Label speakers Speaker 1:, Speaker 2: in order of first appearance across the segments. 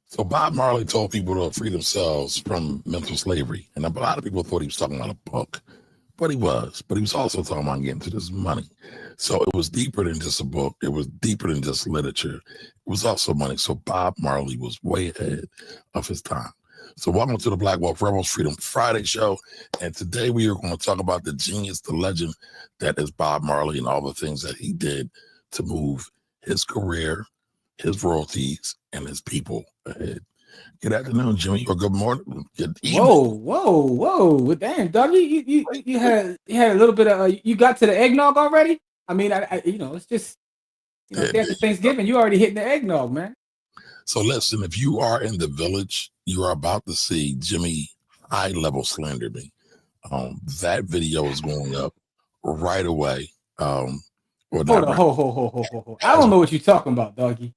Speaker 1: So Bob Marley told people to free themselves from mental slavery, and a lot of people thought he was talking about a book, but he was also talking about getting to this money. So it was deeper than just a book. It was deeper than just literature. It was also money. So Bob Marley was way ahead of his time. So welcome to the Black Wealth Rebels Freedom Friday show, and today we are going to talk about the genius, the legend that is Bob Marley, and all the things that he did to move his career, his royalties, and his people ahead. Good afternoon, Jimmy, or good morning, good evening.
Speaker 2: Whoa! Damn, dog, you had a little bit of you got to the eggnog already. I mean, it's just day after Thanksgiving, you already hitting the eggnog, man.
Speaker 1: So listen, if you are in the village, you are about to see Jimmy high level slander me. That video is going up right away. Or
Speaker 2: Hold
Speaker 1: not
Speaker 2: on,
Speaker 1: right.
Speaker 2: ho. I don't know what you're talking about, doggy.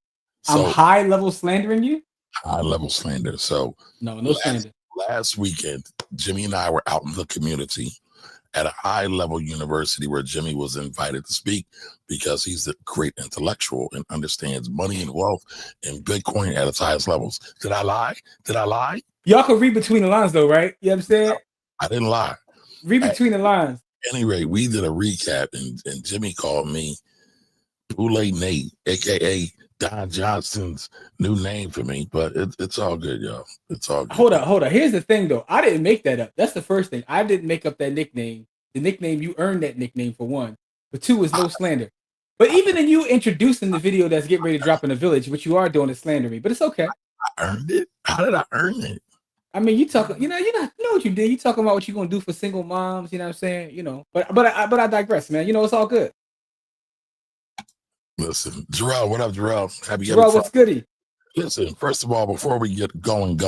Speaker 2: I'm
Speaker 1: So
Speaker 2: high level slandering you.
Speaker 1: high level slander. So
Speaker 2: No slander.
Speaker 1: last weekend, Jimmy and I were out in the community at a high level university where Jimmy was invited to speak because he's a great intellectual and understands money and wealth and Bitcoin at its highest levels. Did I lie? Did I lie?
Speaker 2: Y'all can read between the lines, though, right? You know what I'm saying?
Speaker 1: I didn't lie.
Speaker 2: Read between the lines.
Speaker 1: At any rate, we did a recap, and Jimmy called me Boule Nate, aka Don Johnson's new name for me, but it's all good, y'all. It's all good.
Speaker 2: Hold up. Here's the thing, though. I didn't make that up. That's the first thing. I didn't make up that nickname. The nickname, you earned that nickname for one. But two is no slander. But even in you introducing the video that's getting ready to drop in the village, what you are doing is slandering. But it's okay.
Speaker 1: I earned it. How did I earn it?
Speaker 2: I mean, you talking, you know what you did. You talking about what you're gonna do for single moms. You know what I'm saying? But I digress, man. It's all good.
Speaker 1: Listen, Jarrell, what up, Jarrell? Happy
Speaker 2: Bro, what's goody?
Speaker 1: Listen, first of all, before we get going,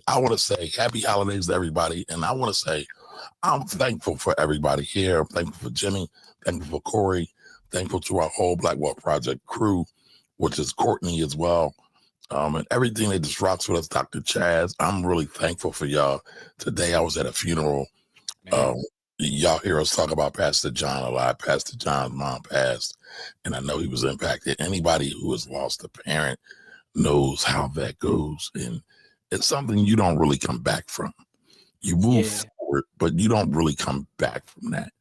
Speaker 1: I want to say happy holidays to everybody. And I want to say I'm thankful for everybody here. I'm thankful for Jimmy, thankful for Corey, thankful to our whole Black Wealth Project crew, which is Courtney as well. And everything that just rocks with us, Dr. Chaz. I'm really thankful for y'all. Today I was at a funeral. Y'all hear us talk about Pastor John a lot. Pastor John's mom passed, and I know he was impacted. Anybody who has lost a parent knows how that goes, and it's something you don't really come back from. You move forward, but you don't really come back from that,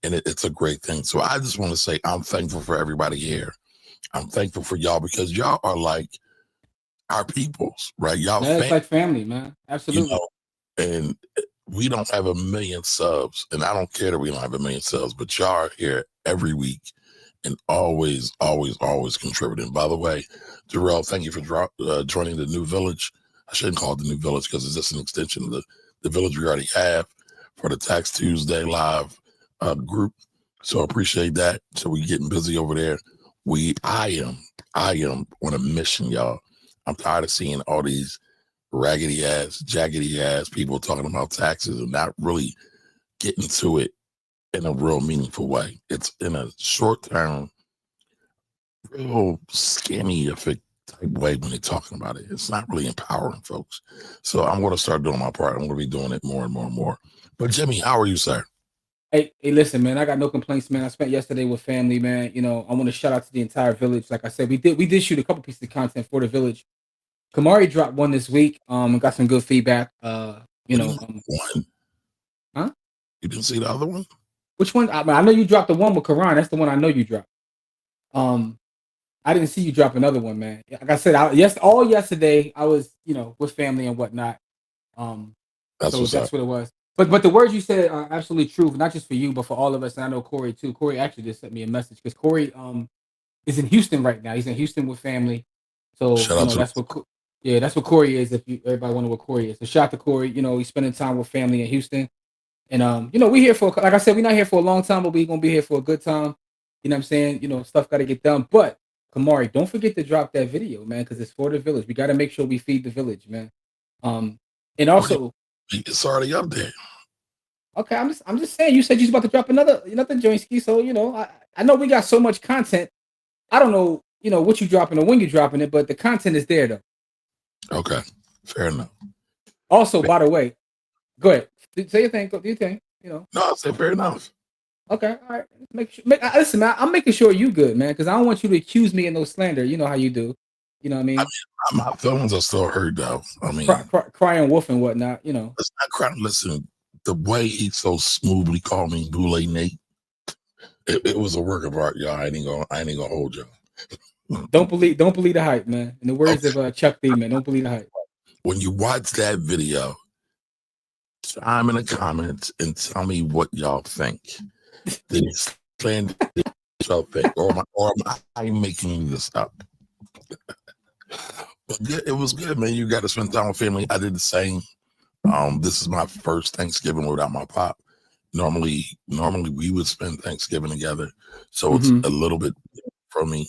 Speaker 1: and it's a great thing. So I just want to say I'm thankful for everybody here. I'm thankful for y'all because y'all are like our peoples, right? Y'all
Speaker 2: it's like family, man. Absolutely.
Speaker 1: And we don't have 1 million subs, and I don't care that we don't have 1 million subs, but y'all are here every week and always contributing. By the way, Jarrell, thank you for joining the new village. I shouldn't call it the new village because it's just an extension of the village we already have for the Tax Tuesday live group. So I appreciate that. So we're getting busy over there. I am on a mission, y'all. I'm tired of seeing all these raggedy ass, jaggedy ass people talking about taxes and not really getting to it in a real meaningful way. It's in a short term, real scammy effect type way when they're talking about it. It's not really empowering folks. So I'm going to start doing my part. I'm going to be doing it more and more and more. But Jimmy, how are you, sir?
Speaker 2: Hey, listen, man. I got no complaints, man. I spent yesterday with family, man. I want to shout out to the entire village. Like I said, we did shoot a couple pieces of content for the village. Kamari dropped one this week. And got some good feedback.
Speaker 1: One.
Speaker 2: Huh?
Speaker 1: You didn't see the other one?
Speaker 2: Which one? I know you dropped the one with Karan. That's the one I know you dropped. I didn't see you drop another one, man. Like I said, all yesterday I was, with family and whatnot. That's what it was. But the words you said are absolutely true, not just for you, but for all of us. And I know Corey too. Corey actually just sent me a message because Corey is in Houston right now. He's in Houston with family. So that's what Corey is. If everybody wonder what Corey is, so shout out to Corey. He's spending time with family in Houston, and we here for, like I said, we're not here for a long time, but we're gonna be here for a good time. You know what I'm saying? Stuff got to get done. But Kamari, don't forget to drop that video, man, because it's for the village. We got to make sure we feed the village, man. And also,
Speaker 1: it's already up there.
Speaker 2: Okay, I'm just saying. You said you was about to drop another jointski, so I know we got so much content. I don't know, what you dropping or when you dropping it, but the content is there though.
Speaker 1: Okay, fair enough.
Speaker 2: Also, by the way, go ahead. Say your thing. Go do your thing.
Speaker 1: No, I said fair enough.
Speaker 2: Okay, all right. Listen, man. I'm making sure you good, man, because I don't want you to accuse me of no slander. You know how you do. You know what I
Speaker 1: I
Speaker 2: mean?
Speaker 1: mean, my feelings are still hurt though. I
Speaker 2: Cry,
Speaker 1: mean,
Speaker 2: cry, crying wolf and whatnot. You know,
Speaker 1: it's not crying. Listen, the way he so smoothly called me Boule Nate, it was a work of art, y'all. I ain't gonna hold y'all.
Speaker 2: don't believe the hype, man. In the words
Speaker 1: Okay,
Speaker 2: of Chuck D, man, don't believe the hype.
Speaker 1: when you watch that video, chime in the comments and tell me what y'all think. Did he plan to y'all think, or am I making this up? But good, it was good, man. You got to spend time with family. I did the same. This is my first Thanksgiving without my pop. Normally we would spend Thanksgiving together, so it's
Speaker 2: Hmm.
Speaker 1: a little bit for me.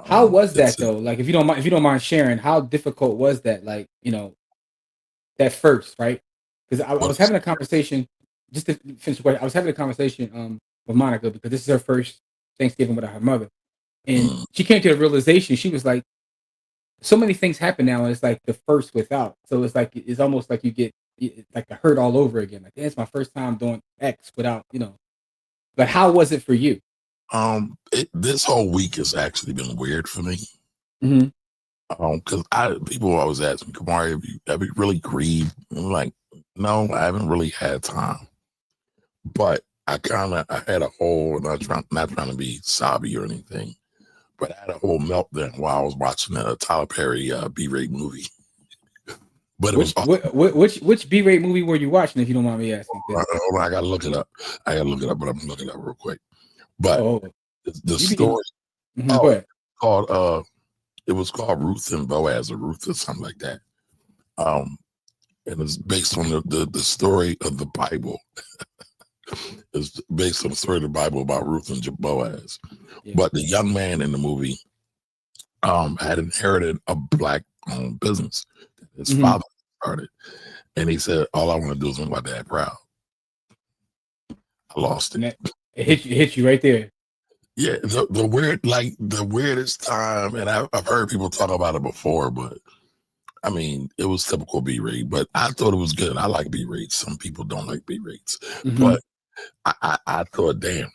Speaker 2: How was
Speaker 1: It's
Speaker 2: that though? Like, if you don't mind sharing, how difficult was that? Like, that first, right? Because I was
Speaker 1: what's
Speaker 2: having a conversation. Just to finish the question, I was having a conversation with Monica because this is her first Thanksgiving without her mother, and
Speaker 1: mm,
Speaker 2: she came to the realization. She was like, so many things happen now, and it's like the first without. So it's like it's almost like you get like a hurt all over again. Like, it's my first time doing X without. But how was it for you?
Speaker 1: this whole week has actually been weird for me.
Speaker 2: Hmm.
Speaker 1: Because I people always ask me, Kamari, have you really grieved? I'm like, no, I haven't really had time. But I had a whole not trying to be sobby or anything, but I had a whole meltdown while I was watching a Tyler Perry B-rate movie. But it was
Speaker 2: Which B-rate movie were you watching? If you don't mind me asking, because
Speaker 1: hold on, I gotta look it up. But I'm looking it up real quick. But
Speaker 2: oh,
Speaker 1: the
Speaker 2: you be
Speaker 1: story,
Speaker 2: go
Speaker 1: oh,
Speaker 2: ahead.
Speaker 1: called it was called Ruth and Boaz or Ruth or something like that. Um, and it's based on the story of the Bible. It's based on the story of the Bible about Ruth and Boaz.
Speaker 2: Yeah.
Speaker 1: But the young man in the movie had inherited a black owned business that his
Speaker 2: Hmm.
Speaker 1: father started. And he said, all I want to do is make my dad proud. I lost
Speaker 2: And
Speaker 1: it.
Speaker 2: that it hit you right there.
Speaker 1: Yeah, the weird, like the weirdest time, and I've heard people talk about it before, but I mean, it was typical B rate, but I thought it was good. I like B rates. Some people don't like B rates,
Speaker 2: Hmm.
Speaker 1: but I thought, damn,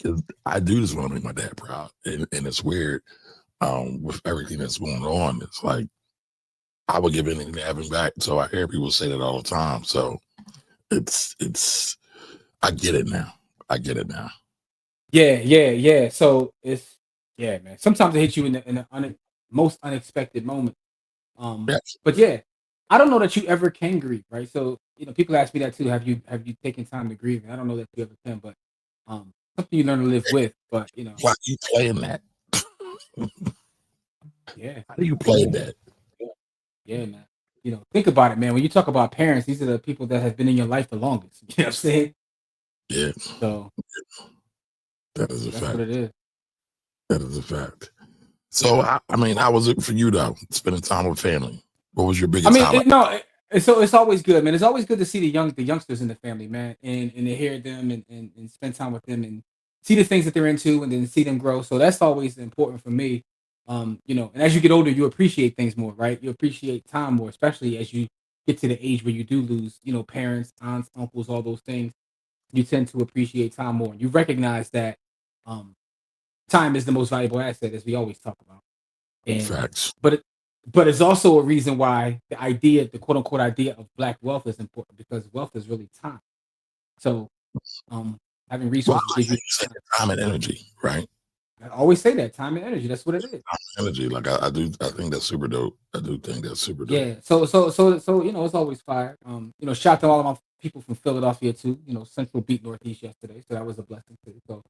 Speaker 1: 'cause I do just want to make my dad proud, and it's weird with everything that's going on. It's like I would give anything to have him back. So I hear people say that all the time. So it's I get it now. I get it now.
Speaker 2: Yeah. So it's yeah, man. Sometimes it hits you in the most unexpected moment.
Speaker 1: Yeah.
Speaker 2: But yeah, I don't know that you ever can grieve, right? So people ask me that too. Have you taken time to grieve? And I don't know that you ever can, but something you learn to live with. But
Speaker 1: Why you playing that?
Speaker 2: yeah,
Speaker 1: How do you play that?
Speaker 2: yeah, yeah, man. Think about it, man. When you talk about parents, these are the people that have been in your life the longest. You know what I'm saying?
Speaker 1: Yeah,
Speaker 2: So
Speaker 1: that is a
Speaker 2: that's what
Speaker 1: fact.
Speaker 2: it is.
Speaker 1: That is a fact. So I mean, how was it for you though? Spending time with family. What was your
Speaker 2: I
Speaker 1: biggest
Speaker 2: mean,
Speaker 1: highlight?
Speaker 2: so it's always good, man. It's always good to see the youngsters in the family, man, and to hear them and spend time with them and see the things that they're into and then see them grow. So that's always important for me. And as you get older, you appreciate things more, right? You appreciate time more, especially as you get to the age where you do lose, parents, aunts, uncles, all those things. You tend to appreciate time more. You recognize that um, time is the most valuable asset, as we always talk about. And
Speaker 1: Facts.
Speaker 2: but it, but it's also a reason why the quote unquote idea of black wealth is important because wealth is really time. So um having
Speaker 1: Well,
Speaker 2: resources
Speaker 1: I like
Speaker 2: gives
Speaker 1: how
Speaker 2: you
Speaker 1: you say
Speaker 2: time.
Speaker 1: time and energy, right?
Speaker 2: I always say that time and energy. That's what it is.
Speaker 1: Energy. Like I do. I think that's super dope. I do think that's super dope.
Speaker 2: Yeah. So it's always fire. Shout out to all of my people from Philadelphia too. Central beat Northeast yesterday, so that was a blessing too. So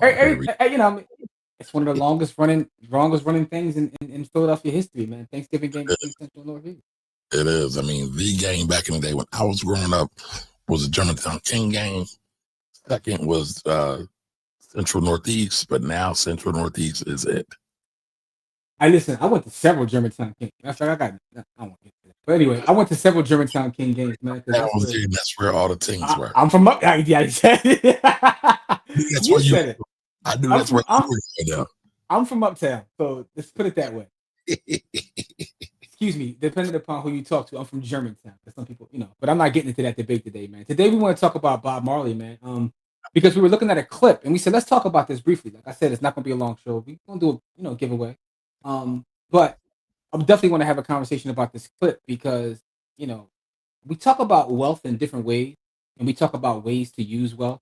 Speaker 1: Here we
Speaker 2: I mean, it's one of the longest running things in Philadelphia history, man. Thanksgiving game between Central and Northeast.
Speaker 1: It is. I mean, the game back in the day when I was growing up was the Germantown King game. Second was Central Northeast, but now Central Northeast is it.
Speaker 2: I listen. I went to several Germantown King. That's like I got. I won't get to that. But anyway, I went to several Germantown King games, man, because
Speaker 1: That was it. That's where all the things were.
Speaker 2: I'm from up. Yeah, you said it.
Speaker 1: That's
Speaker 2: You
Speaker 1: where you.
Speaker 2: said it.
Speaker 1: I knew
Speaker 2: I'm
Speaker 1: that's where
Speaker 2: from
Speaker 1: you
Speaker 2: I'm
Speaker 1: were going
Speaker 2: I'm from uptown. So let's put it that way. Excuse me. Depending upon who you talk to, I'm from Germantown. For some people, but I'm not getting into that debate today, man. Today we want to talk about Bob Marley, man. Because we were looking at a clip and we said let's talk about this briefly. Like I said, it's not going to be a long show. We're going to do a giveaway. But definitely want to have a conversation about this clip because you know we talk about wealth in different ways, and we talk about ways to use wealth.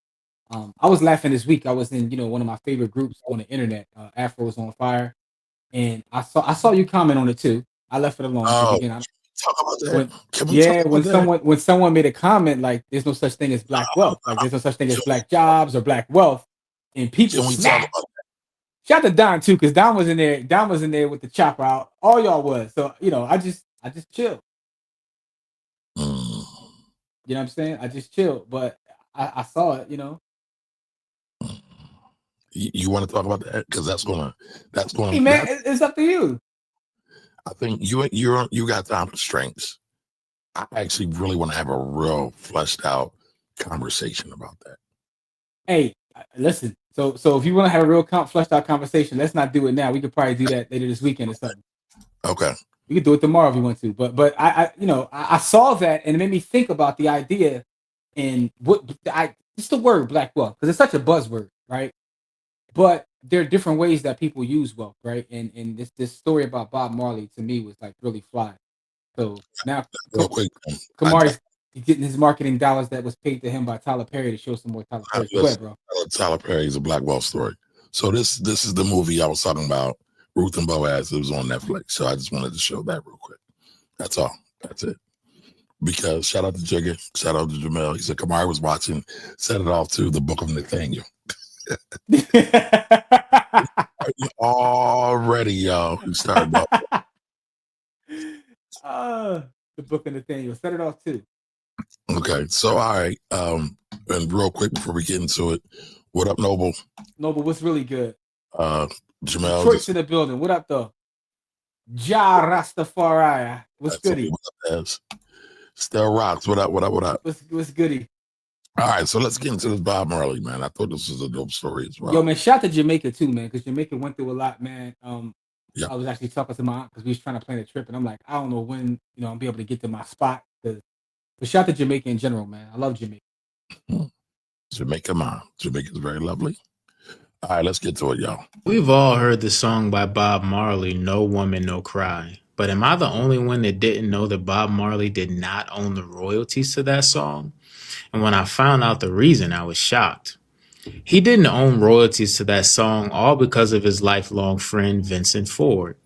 Speaker 2: I was laughing this week. I was in one of my favorite groups on the internet, Afro's on Fire, and I saw you comment on it too. I left it alone because
Speaker 1: Oh,
Speaker 2: again,
Speaker 1: talk about that.
Speaker 2: when
Speaker 1: Can we talk
Speaker 2: yeah,
Speaker 1: about that?
Speaker 2: when someone made a comment like there's no such thing as black wealth, like there's no such thing as black jobs or black wealth, and people
Speaker 1: Can we talk
Speaker 2: snap.
Speaker 1: about
Speaker 2: Shout out to Don too, because Don was in there. Don was in there with the chopper out. All y'all was. So I just chill.
Speaker 1: that?
Speaker 2: You know what I'm saying? I just chill. But I saw it.
Speaker 1: You want to talk about that? Because that's
Speaker 2: Hey
Speaker 1: gonna
Speaker 2: man,
Speaker 1: that
Speaker 2: it's up to you.
Speaker 1: I think you got time strengths. I actually really want to have a real fleshed out conversation about that.
Speaker 2: Hey, listen. So if you want to have a real fleshed out conversation, let's not do it now. We could probably do that later this weekend or something.
Speaker 1: Okay.
Speaker 2: We could do it tomorrow if you want to. But I saw that and it made me think about the idea and what it's the word black wealth because it's such a buzzword, right? But there are different ways that people use wealth, right? And this story about Bob Marley to me was like really fly. So now
Speaker 1: Real quick. I,
Speaker 2: Kamari's getting his marketing dollars that was paid to him by Tyler Perry to show some more Tyler Perry. Go ahead, bro.
Speaker 1: Tyler Perry's a Black Wealth story. So this is the movie I was talking about, Ruth and Boaz. It was on Netflix. So I just wanted to show that real quick. That's all. That's it. Because shout out to Jigga, shout out to Jamel. He said Kamari was watching, set it off to the Book of Nathaniel. Already, y'all. We started off.
Speaker 2: The Book of Nathaniel. Set it off too.
Speaker 1: Okay, so all right. And real quick before we get into it, what up, Noble?
Speaker 2: Noble, what's really good?
Speaker 1: Jamel.
Speaker 2: Detroit's in the building. What up, though? Ja Rastafari. What's goody?
Speaker 1: Still rocks. What up? What up? What up?
Speaker 2: What's goody?
Speaker 1: All right, so let's get into this Bob Marley, man. I thought this was a dope story as well.
Speaker 2: Yo, man, shout out to Jamaica too, man, because Jamaica went through a lot, man.
Speaker 1: Yeah.
Speaker 2: I was actually talking to my aunt because we was trying to plan a trip, and I'm like, I don't know when I'll be able to get to my spot. But shout out to Jamaica in general, man. I love Jamaica.
Speaker 1: Jamaica, man. Jamaica's very lovely. All right, let's get to it, y'all.
Speaker 3: We've all heard the song by Bob Marley, No Woman, No Cry. But am I the only one that didn't know that Bob Marley did not own the royalties to that song? And when I found out the reason, I was shocked. He didn't own royalties to that song all because of his lifelong friend, Vincent Ford.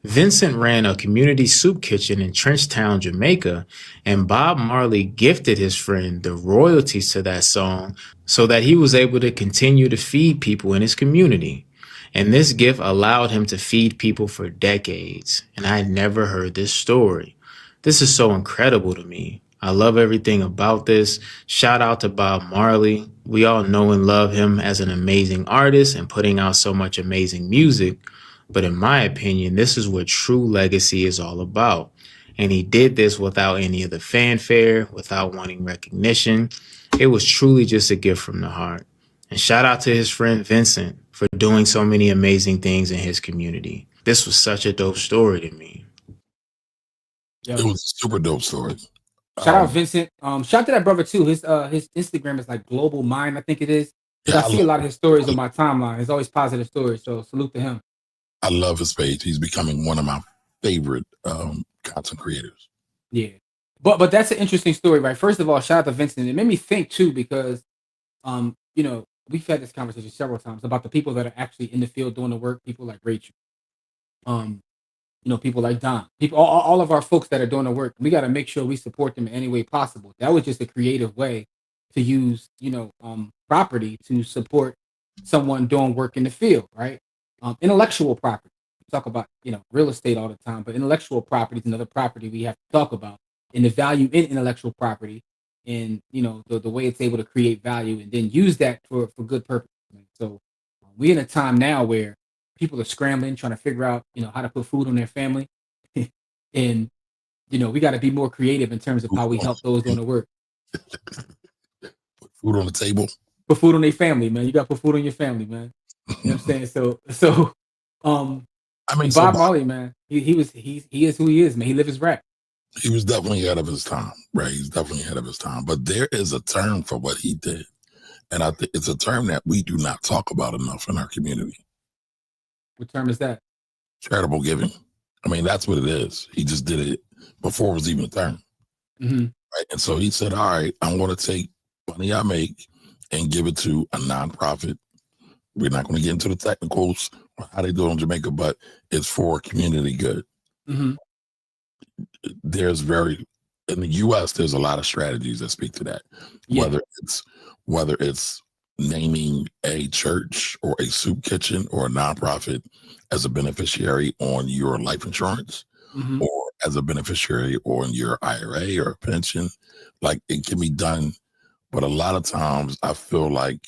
Speaker 3: Vincent ran a community soup kitchen in Trenchtown, Jamaica, and Bob Marley gifted his friend the royalties to that song so that he was able to continue to feed people in his community. And this gift allowed him to feed people for decades. And I had never heard this story. This is so incredible to me. I love everything about this. Shout out to Bob Marley. We all know and love him as an amazing artist and putting out so much amazing music. But in my opinion, this is what true legacy is all about. And he did this without any of the fanfare, without wanting recognition. It was truly just a gift from the heart. And shout out to his friend Vincent for doing so many amazing things in his community. This was such a dope story to me.
Speaker 2: Yo.
Speaker 1: It was a super dope story.
Speaker 2: Shout out Vincent. Shout out to that brother too. His Instagram is like Global Mind, I think it is. I see a lot of his stories on my timeline. It's always positive stories. So salute to him.
Speaker 1: I love his page. He's becoming one of my favorite content creators.
Speaker 2: Yeah. But that's an interesting story, right? First of all, shout out to Vincent. It made me think too, because we've had this conversation several times about the people that are actually in the field doing the work, people like Rachel. People like Don, people, all of our folks that are doing the work, we got to make sure we support them in any way possible. That was just a creative way to use, property to support someone doing work in the field, right? Intellectual property. We talk about, real estate all the time, but intellectual property is another property we have to talk about, and the value in intellectual property, and the way it's able to create value and then use that for good purpose. Right? So we're in a time now where people are scrambling, trying to figure out, how to put food on their family. And, we got to be more creative in terms of how we help those doing the work.
Speaker 1: Put food on the table.
Speaker 2: Put food on their family, man. You got to put food on your family, man. You know what I'm saying? So, Bob Marley, man, he is who he is, man. He lived his rap.
Speaker 1: He was definitely ahead of his time, right? He's definitely ahead of his time. But there is a term for what he did. And I think it's a term that we do not talk about enough in our community.
Speaker 2: What term is that?
Speaker 1: Charitable giving. I mean, that's what it is. He just did it before it was even a term.
Speaker 2: Mm-hmm.
Speaker 1: Right? And so he said, all right, I'm going to take money I make and give it to a nonprofit. We're not going to get into the technicals or how they do it in Jamaica, but it's for community good.
Speaker 2: Mm-hmm.
Speaker 1: In the U.S., there's a lot of strategies that speak to that.
Speaker 2: Yeah.
Speaker 1: Whether it's naming a church or a soup kitchen or a nonprofit as a beneficiary on your life insurance,
Speaker 2: Mm-hmm.
Speaker 1: or as a beneficiary on your IRA or pension, like it can be done. But a lot of times, I feel like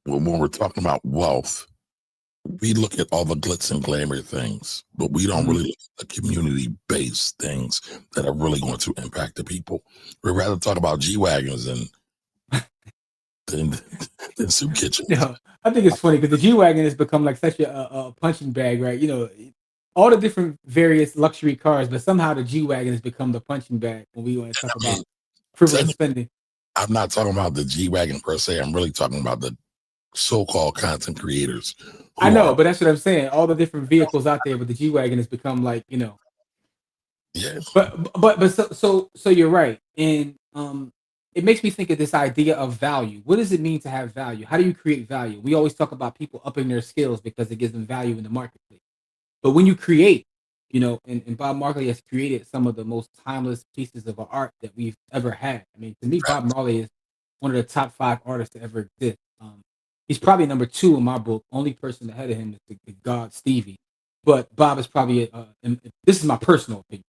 Speaker 1: when we're talking about wealth, we look at all the glitz and glamour things, but we don't really look at the community-based things that are really going to impact the people. We'd rather talk about G-Wagons than soup kitchens.
Speaker 2: Yeah, I think it's funny because the G-Wagon has become like such a punching bag, right? You know, all the different various luxury cars, but somehow the G-Wagon has become the punching bag when we want to talk about frivolous spending.
Speaker 1: I'm not talking about the G-Wagon per se. I'm really talking about the so-called content creators.
Speaker 2: I know, but that's what I'm saying. All the different vehicles out there, but the G-Wagon has become like, you know.
Speaker 1: Yeah.
Speaker 2: But so you're right. And it makes me think of this idea of value. What does it mean to have value? How do you create value? We always talk about people upping their skills because it gives them value in the marketplace. But when you create, you know, and Bob Marley has created some of the most timeless pieces of art that we've ever had. I mean, to me, Bob Marley is one of the top 5 artists to ever exist. He's probably number 2 in my book. Only person ahead of him is the God Stevie. But Bob is probably, this is my personal opinion,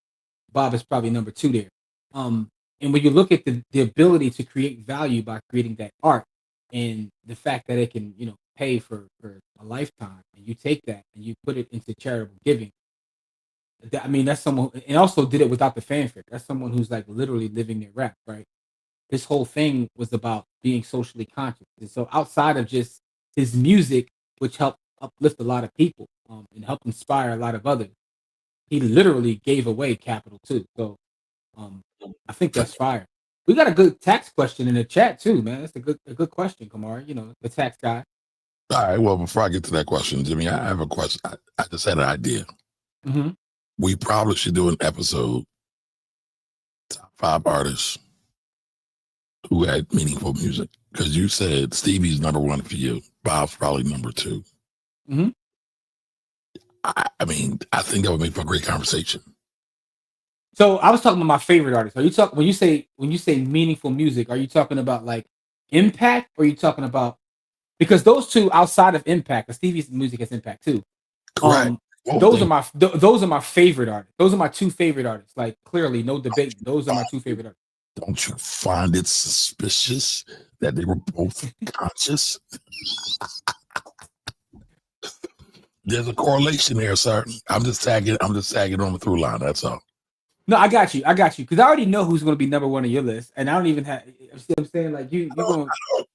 Speaker 2: Bob is probably number 2 there. And when you look at the ability to create value by creating that art and the fact that it can, you know, pay for a lifetime, and you take that and you put it into charitable giving. I mean, that's someone, and also did it without the fanfare. That's someone who's like literally living their rap, right? His whole thing was about being socially conscious. And so outside of just his music, which helped uplift a lot of people and helped inspire a lot of others, he literally gave away capital too. So I think that's fire. We got a good tax question in the chat too, man. That's a good question, Kamar. You know, the tax guy.
Speaker 1: All right. Well, before I get to that question, Jimmy, I have a question. I just had an idea.
Speaker 2: Mm-hmm.
Speaker 1: We probably should do an episode, top 5 artists who had meaningful music. Because you said Stevie's number 1 for you. Bob's probably number 2.
Speaker 2: Mm-hmm.
Speaker 1: I mean, I think that would make for a great conversation.
Speaker 2: So I was talking about my favorite artists. Are you talking when you say meaningful music? Are you talking about like impact, or are you talking about, because those two outside of impact, because Stevie's music has impact too.
Speaker 1: Correct.
Speaker 2: Those are my favorite artists. Those are my 2 favorite artists. Like clearly, no debate. Those are my 2 favorite artists.
Speaker 1: Don't you find it suspicious that they were both conscious? There's a correlation there, sir. I'm just tagging on the through line. That's all.
Speaker 2: No, I got you. Because I already know who's going to be number 1 on your list, and I don't even have. See what I'm saying? Like you going.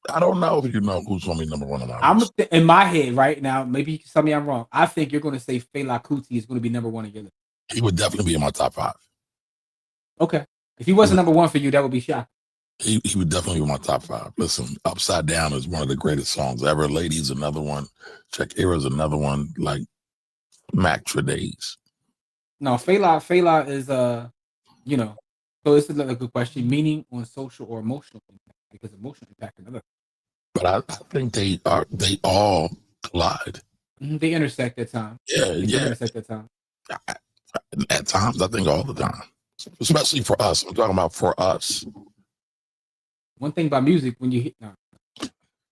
Speaker 1: I don't know if you know who's going to be number 1 on my list.
Speaker 2: In my head right now. Maybe you can tell me I'm wrong. I think you're going to say Fela Kuti is going to be number 1 on your list.
Speaker 1: He would definitely be in my top 5.
Speaker 2: Okay, if he wasn't number 1 for you, that would be shocking.
Speaker 1: He would definitely be my top 5. Listen, Upside Down is one of the greatest songs ever. Lady's another one. Check Era's another one. Like Mac for days.
Speaker 2: No, Fela is you know. So this is a good question. Meaning on social or emotional impact, because emotional impact is another.
Speaker 1: But I think they all collide.
Speaker 2: They intersect at times.
Speaker 1: Yeah.
Speaker 2: Intersect at times.
Speaker 1: At times, I think all the time, especially for us. I'm talking about for us.
Speaker 2: One thing about music, when you hit,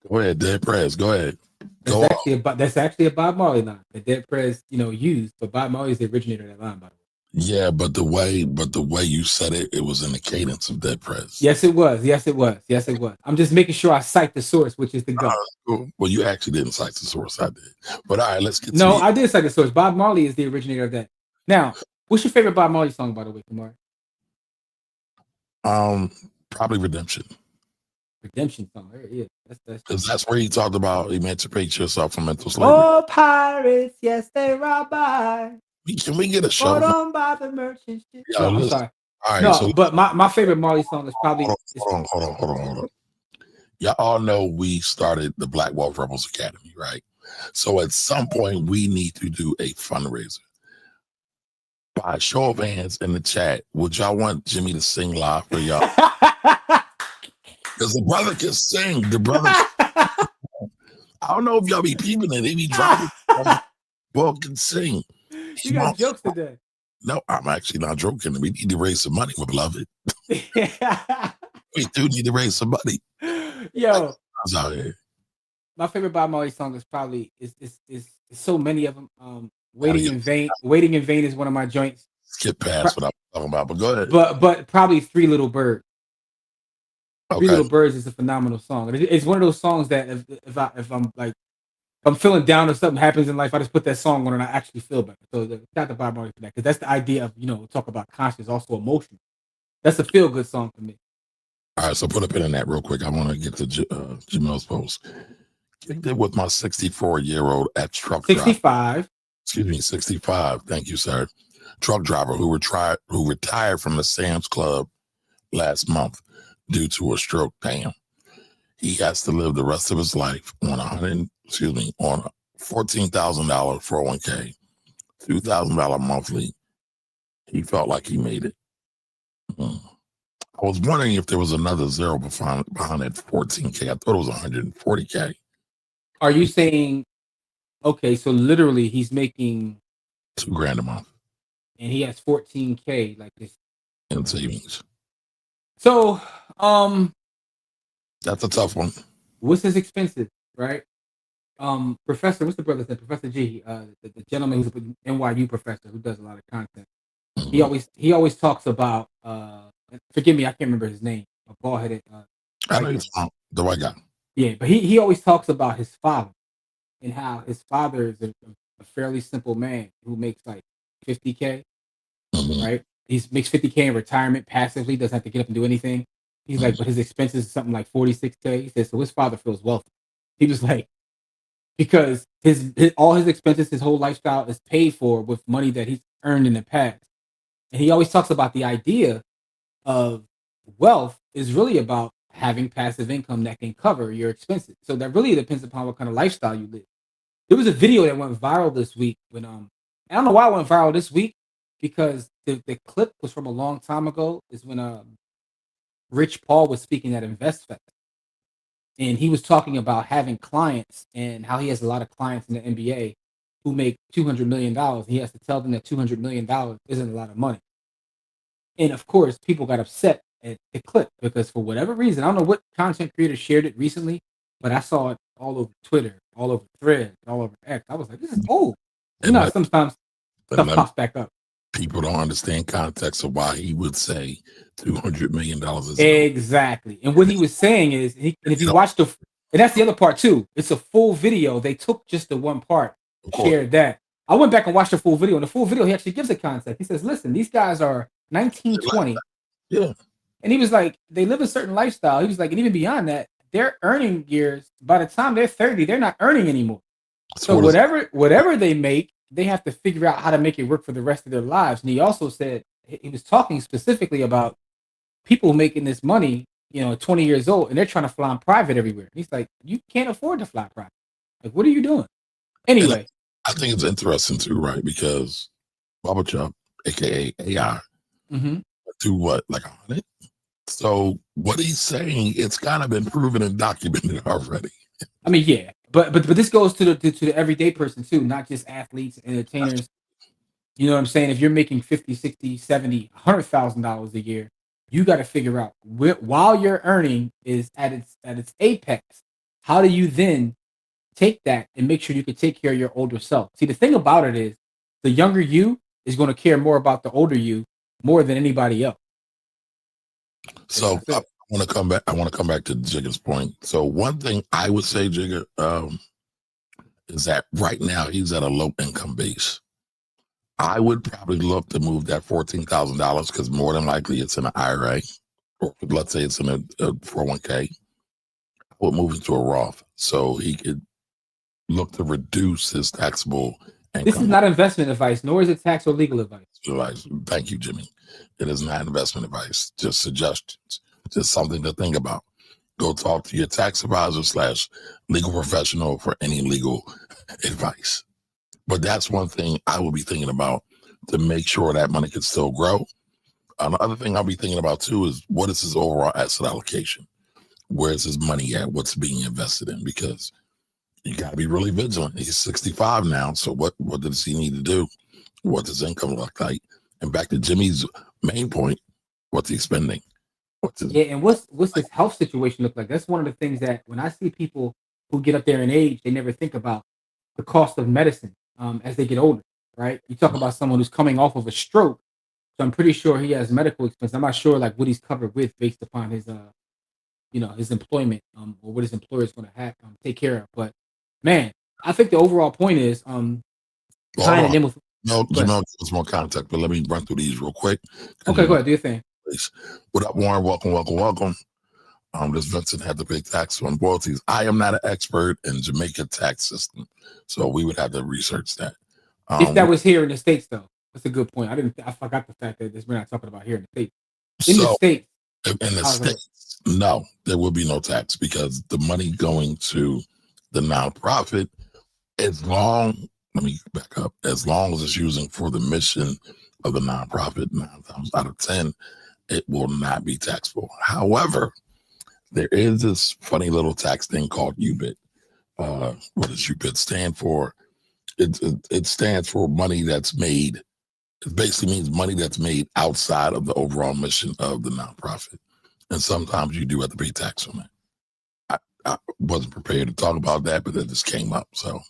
Speaker 1: Go ahead, Dead Prez. Go ahead.
Speaker 2: That's actually a Bob Marley line that Dead Prez, used. But Bob Marley is the originator of that line, by the way.
Speaker 1: Yeah, but the way you said it, it was in the cadence of Dead Prez.
Speaker 2: Yes, it was. I'm just making sure I cite the source, which is the GOAT.
Speaker 1: Cool. Well, you actually didn't cite the source. I did. But all right, let's get.
Speaker 2: No, I did cite the source. Bob Marley is the originator of that. Now, what's your favorite Bob Marley song, by the way, Kumar?
Speaker 1: Probably Redemption.
Speaker 2: Redemption song. Yeah,
Speaker 1: that's where he talked about emancipate yourself from mental slavery.
Speaker 2: Oh, pirates, yes, they rob by.
Speaker 1: Can we get a show?
Speaker 2: On by the merchant ship.
Speaker 1: No,
Speaker 2: I'm sorry.
Speaker 1: All right,
Speaker 2: but my favorite Marley song is probably.
Speaker 1: Hold on. Y'all all know we started the Black Wealth Rebels Academy, right? So at some point we need to do a fundraiser. by a show of hands in the chat, would y'all want Jimmy to sing live for y'all? Because the brother can sing. The brother, I don't know if y'all be peeping it. He be dropping. Boy can sing.
Speaker 2: You got jokes today.
Speaker 1: No, I'm actually not joking. We need to raise some money, my beloved. We do need to raise some money.
Speaker 2: Yo,
Speaker 1: out here.
Speaker 2: My favorite Bob Marley song is probably is so many of them. Waiting in Vain. Waiting in Vain is one of my joints.
Speaker 1: Skip past what I'm talking about, but go ahead.
Speaker 2: But probably Three Little Birds.
Speaker 1: Okay.
Speaker 2: Three Little Birds is a phenomenal song. It's one of those songs that if I'm feeling down or something happens in life, I just put that song on and I actually feel better. So shout out to Bob Marley for that, because that's the idea of talk about conscious, also emotion. That's a feel good song for me.
Speaker 1: All right, so put a pin in that real quick. I want to get to Jamel's post. Kicked it with my 64-year-old at truck
Speaker 2: 65.
Speaker 1: Driver. Excuse me, 65. Thank you, sir. Truck driver who retired from the Sam's Club last month due to a stroke. Damn. He has to live the rest of his life on on $14,000 401k, $2,000 monthly. He felt like he made it. I was wondering if there was another zero behind that 14K. I thought it was 140K.
Speaker 2: Are you saying, okay, so literally he's making
Speaker 1: $2,000 a month,
Speaker 2: and he has 14K like this
Speaker 1: in savings?
Speaker 2: So,
Speaker 1: that's a tough one.
Speaker 2: What's his expenses, right? Professor, what's the brother's name? Professor G, the gentleman who's an NYU professor who does a lot of content.
Speaker 1: Mm-hmm.
Speaker 2: He always talks about forgive me, I can't remember his name. A bald-headed.
Speaker 1: I know he's the white guy.
Speaker 2: Yeah, but he always talks about his father and how his father is a fairly simple man who makes like 50K, right? He makes 50K in retirement passively, doesn't have to get up and do anything. He's like, but his expenses is something like 46K. He says, so his father feels wealthy. He was like, because all his expenses, his whole lifestyle is paid for with money that he's earned in the past. And he always talks about the idea of wealth is really about having passive income that can cover your expenses. So that really depends upon what kind of lifestyle you live. There was a video that went viral this week when I don't know why it went viral this week, because the clip was from a long time ago. Is when Rich Paul was speaking at InvestFest, and he was talking about having clients and how he has a lot of clients in the NBA who make $200 million. He has to tell them that $200 million isn't a lot of money. And of course, people got upset at the clip because for whatever reason, I don't know what content creator shared it recently, but I saw it all over Twitter, all over Threads, all over X. I was like, this is old. Sometimes stuff pops back up.
Speaker 1: People don't understand context of why he would say $200 million is
Speaker 2: exactly. And what he was saying is, if you watch and that's the other part too. It's a full video. They took just the one part, shared that. I went back and watched the full video. In the full video, he actually gives a context. He says, listen, these guys are 19, 20.
Speaker 1: Yeah.
Speaker 2: And he was like, they live a certain lifestyle. He was like, and even beyond that, their earning years, by the time they're 30, they're not earning anymore. So whatever they make, they have to figure out how to make it work for the rest of their lives. And he also said, he was talking specifically about people making this money, 20 years old, and they're trying to fly on private everywhere. He's like, you can't afford to fly private. Like, what are you doing? Anyway.
Speaker 1: I think it's interesting too, right? Because Bubba Chubb, aka AI, do what, like 100? So what he's saying, it's kind of been proven and documented already.
Speaker 2: I mean, yeah, but this goes to the everyday person too, not just athletes, entertainers. You know what I'm saying? If you're making 50, 60, 70, $100,000 a year, you got to figure out while your earning is at its apex, how do you then take that and make sure you can take care of your older self? See, the thing about it is, the younger you is going to care more about the older you more than anybody else.
Speaker 1: So I want to come back. I want to come back to Jigga's point. So one thing I would say, Jigga, is that right now he's at a low income base. I would probably look to move that $14,000 because more than likely it's in an IRA, or let's say it's in a 401k. I would move into a Roth so he could look to reduce his taxable income.
Speaker 2: This is not investment advice, nor is it tax or legal advice.
Speaker 1: Thank you, Jimmy. It is not investment advice, just suggestions, just something to think about. Go talk to your tax advisor / legal professional for any legal advice. But that's one thing I will be thinking about to make sure that money can still grow. Another thing I'll be thinking about too is what is his overall asset allocation? Where's his money at? What's being invested in? Because you got to be really vigilant. He's 65 now, so what does he need to do? What does income look like? And back to Jimmy's main point, what's he spending?
Speaker 2: And what's his health situation look like? That's one of the things that when I see people who get up there in age, they never think about the cost of medicine as they get older, right? You talk about someone who's coming off of a stroke, so I'm pretty sure he has medical expense. I'm not sure like what he's covered with based upon his his employment or what his employer is going to have take care of. But man, I think the overall point is tying it in with.
Speaker 1: No, Jamel, give us more context, but let me run through these real quick.
Speaker 2: Okay, go ahead, do your thing.
Speaker 1: What up, Warren? Welcome. This Vincent had to pay tax on royalties. I am not an expert in Jamaica tax system, so we would have to research that.
Speaker 2: If that was here in the States, though, that's a good point. I forgot the fact that we're not talking about here in the States. In the States,
Speaker 1: no, there will be no tax because the money going to the nonprofit, let me back up, as long as it's using for the mission of the nonprofit, 9 times out of 10, it will not be taxable. However, there is this funny little tax thing called UBIT. What does UBIT stand for? It stands for money that's made. It basically means money that's made outside of the overall mission of the nonprofit. And sometimes you do have to pay tax on that. I wasn't prepared to talk about that, but that just came up. So,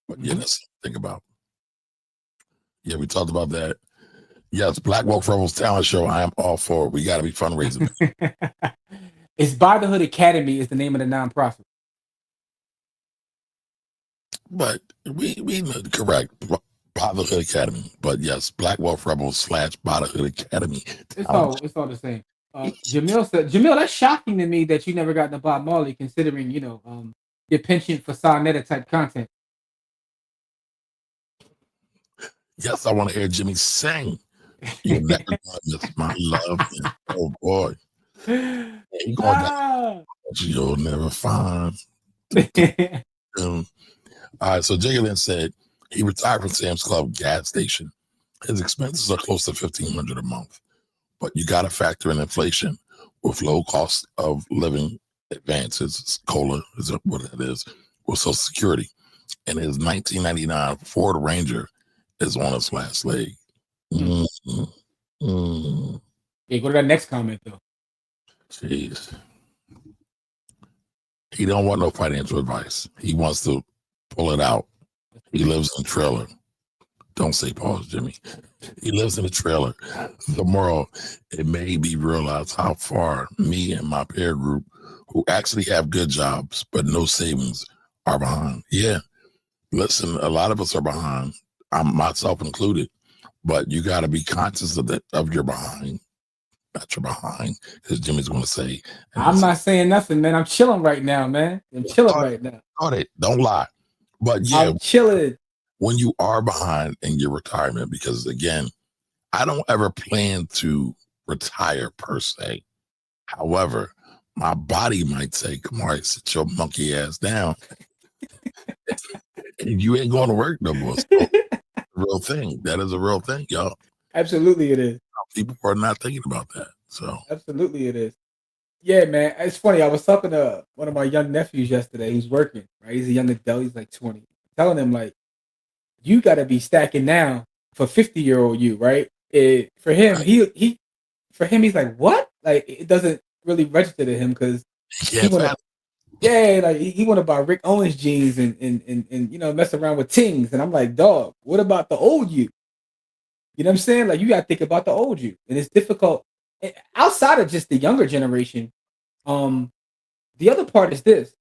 Speaker 1: but yeah, that's something to think about. Yeah, we talked about that. Yes, Black Wealth Rebels Talent Show. I am all for it. We got to be fundraising.
Speaker 2: It's By the Hood Academy is the name of the nonprofit.
Speaker 1: But we correct. By the Hood Academy. But yes, Black Wealth Rebels / By the Hood Academy.
Speaker 2: It's all the same. Jamil said, that's shocking to me that you never got the Bob Marley, considering, your penchant for Sarnetta type content.
Speaker 1: Yes, I want to hear Jimmy sing. You never miss my love. Oh boy. You're going down. You'll never find. All right, so Jalen said he retired from Sam's Club gas station. His expenses are close to $1,500 a month, but you got to factor in inflation with low cost of living advances. COLA is what it is with Social Security, and his 1999 Ford Ranger is on its last leg.
Speaker 2: Yeah, go to that next comment though.
Speaker 1: Jeez, he don't want no financial advice. He wants to pull it out. He lives in a trailer. Don't say pause, Jimmy. He lives in a trailer. The moral, it made me realize how far me and my peer group, who actually have good jobs but no savings, are behind. Yeah, listen, a lot of us are behind, myself included. But you got to be conscious of that, of your behind. Not your behind, because Jimmy's going to say.
Speaker 2: I'm not saying nothing, man. I'm chilling right now, man. I'm chilling right now.
Speaker 1: Don't lie. But yeah,
Speaker 2: I'm chilling.
Speaker 1: When you are behind in your retirement, because again, I don't ever plan to retire per se. However, my body might say, come on, sit your monkey ass down. And you ain't going to work no more. So, real thing. That is a real thing, y'all.
Speaker 2: Absolutely it is.
Speaker 1: People are not thinking about that. So
Speaker 2: absolutely it is. Yeah, man. It's funny. I was talking to one of my young nephews yesterday. He's working, right? He's a young adult. He's like 20. Telling him, like, you got to be stacking now for 50-year-old you, right? For him, he's like, what? Like, it doesn't really register to him because he want to buy Rick Owens jeans and mess around with tings. And I'm like, dog, what about the old you? You know what I'm saying? Like, you got to think about the old you, and it's difficult outside of just the younger generation. The other part is this: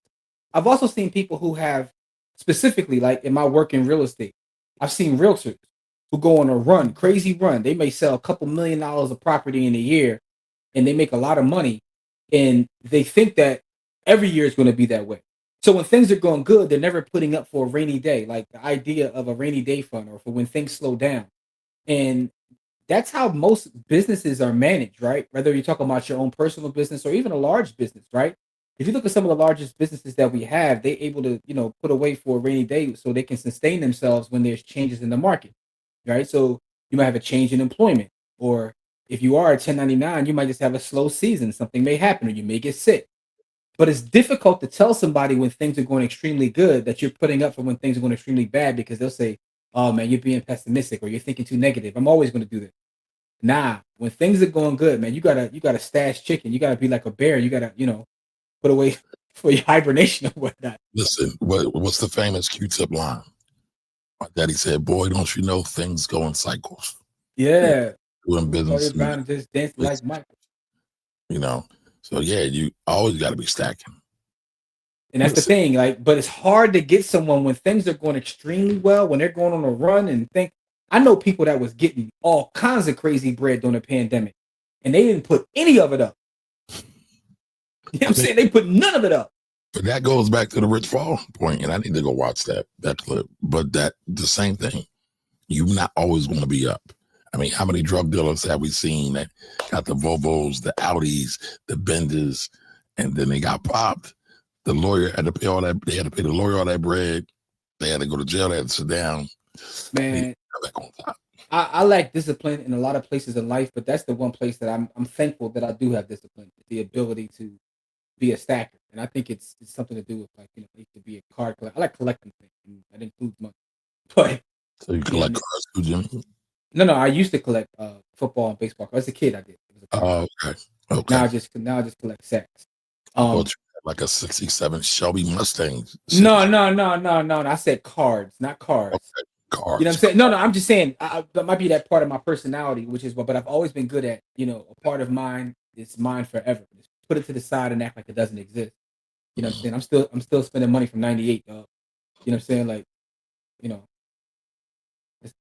Speaker 2: I've also seen people who have, specifically, like in my work in real estate, I've seen realtors who go on a crazy run. They may sell a couple $1 million of property in a year, and they make a lot of money, and they think that every year is going to be that way. So when things are going good, they're never putting up for a rainy day, like the idea of a rainy day fund, or for when things slow down. And that's how most businesses are managed, right? Whether you're talking about your own personal business or even a large business, right? If you look at some of the largest businesses that we have, they're able to, put away for a rainy day so they can sustain themselves when there's changes in the market, right? So You might have a change in employment, or if you are a 1099, you might just have a slow season. Something may happen, or you may get sick. But it's difficult to tell somebody when things are going extremely good that you're putting up for when things are going extremely bad, because they'll say, "Oh man, you're being pessimistic, or you're thinking too negative. I'm always going to do this." Nah, when things are going good, man, you gotta stash chicken. You gotta be like a bear. You gotta, put away for your hibernation or whatnot.
Speaker 1: Listen, what's the famous Q-tip line? My daddy said, "Boy, don't you know things go in cycles."
Speaker 2: Yeah.
Speaker 1: Doing
Speaker 2: So
Speaker 1: business,
Speaker 2: you're bound to just dance like Michael.
Speaker 1: you know. So yeah, you always got to be stacking.
Speaker 2: And that's the
Speaker 1: Listen,
Speaker 2: thing, like, but it's hard to get someone when things are going extremely well, when they're going on a run and think. I know people that was getting all kinds of crazy bread during the pandemic, and they didn't put any of it up. You know what I'm saying? They put none of it up.
Speaker 1: but that goes back to the Rich Fall point, and I need to go watch that clip. But that the same thing. You're not always going to be up. I mean, how many drug dealers have we seen that got the Volvos, the Audis, the Benders, and then they got popped? The lawyer had to pay all that. They had to pay the lawyer all that bread. They had to go to jail. They had to sit down.
Speaker 2: Man,
Speaker 1: Back on top.
Speaker 2: I lack discipline in a lot of places in life, but that's the one place that I'm thankful that I do have discipline, the ability to be a stacker. And I think it's something to do with, like, I used to be a card collector. I like collecting things. And that includes money. But
Speaker 1: So you collect cards too, Jimmy?
Speaker 2: no, I used to collect football and baseball cards. As a kid, I did. It was a
Speaker 1: Oh, okay.
Speaker 2: Now I just collect sacks.
Speaker 1: I thought you had like a '67 Shelby Mustang.
Speaker 2: No. I said cards, not cars.
Speaker 1: Okay. Cards.
Speaker 2: You know what I'm saying? No. I'm just saying that might be that part of my personality, which is what. But I've always been good at, a part of mine is mine forever. Just put it to the side and act like it doesn't exist. You know what I'm saying? I'm still spending money from '98, dog. You know what I'm saying? Like,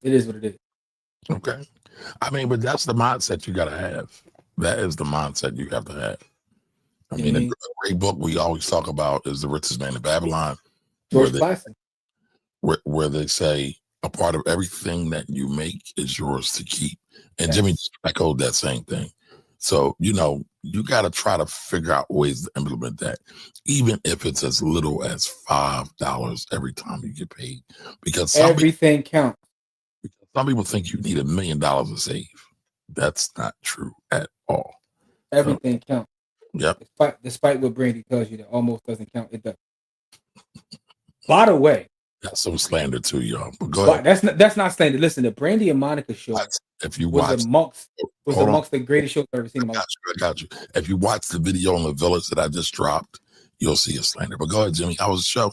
Speaker 2: it is what it is.
Speaker 1: Okay. I mean, but that's the mindset you got to have. That is the mindset you have to have. I mean, a great book we always talk about is The Richest Man in Babylon,
Speaker 2: George Clason,
Speaker 1: where they say a part of everything that you make is yours to keep. And
Speaker 2: yes.
Speaker 1: Jimmy just echoed that same thing. So, you got to try to figure out ways to implement that, even if it's as little as $5 every time you get paid. Because
Speaker 2: everything counts.
Speaker 1: Some people think you need $1 million to save. That's not true at all.
Speaker 2: Everything counts.
Speaker 1: Yep.
Speaker 2: Despite what Brandy tells you, that almost doesn't count. It does. By the way,
Speaker 1: that's some slander too, y'all. But go ahead.
Speaker 2: That's not slander. Listen, the Brandy and Monica show.
Speaker 1: If you watch,
Speaker 2: was amongst the greatest shows I've ever seen in my life.
Speaker 1: I got you. If you watch the video on the Village that I just dropped, you'll see a slander. But go ahead, Jimmy. How was the show?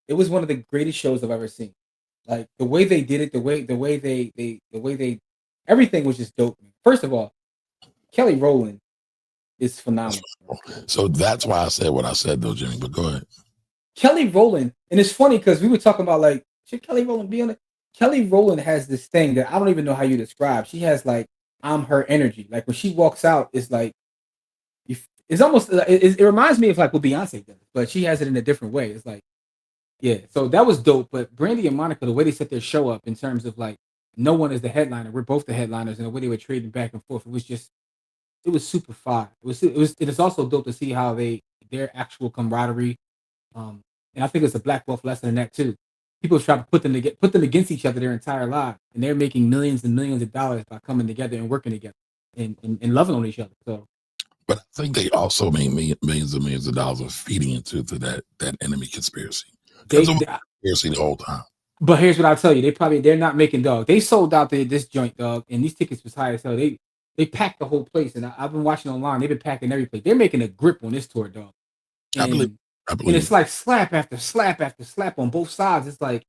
Speaker 2: It was one of the greatest shows I've ever seen. Like the way they did it, the way they everything was just dope. First of all, Kelly Rowland is phenomenal.
Speaker 1: So that's why I said what I said, though, Jimmy. But go ahead.
Speaker 2: Kelly Rowland, and it's funny because we were talking about, like, should Kelly Rowland be on it? Kelly Rowland has this thing that I don't even know how you describe. She has, like, I'm her energy. Like when she walks out, it's like it's almost it reminds me of like what Beyonce does, but she has it in a different way. It's like, yeah. So that was dope. But Brandy and Monica, the way they set their show up in terms of like no one is the headliner, we're both the headliners, and the way they were trading back and forth, it was super fire. It is also dope to see how their actual camaraderie. And I think it's a black wealth lesson in that too. People try to put them against each other their entire lives, and they're making millions and millions of dollars by coming together and working together and loving on each other. So,
Speaker 1: but I think they also made millions and millions of dollars of feeding into that enemy conspiracy. Because it was a conspiracy the whole time.
Speaker 2: But here's what I'll tell you: they're not making, dog. They sold out this joint, dog, and these tickets was high as hell. They packed the whole place, and I've been watching online. They've been packing every place. They're making a grip on this tour, dog. And,
Speaker 1: I believe.
Speaker 2: And it's like slap after slap after slap on both sides. It's like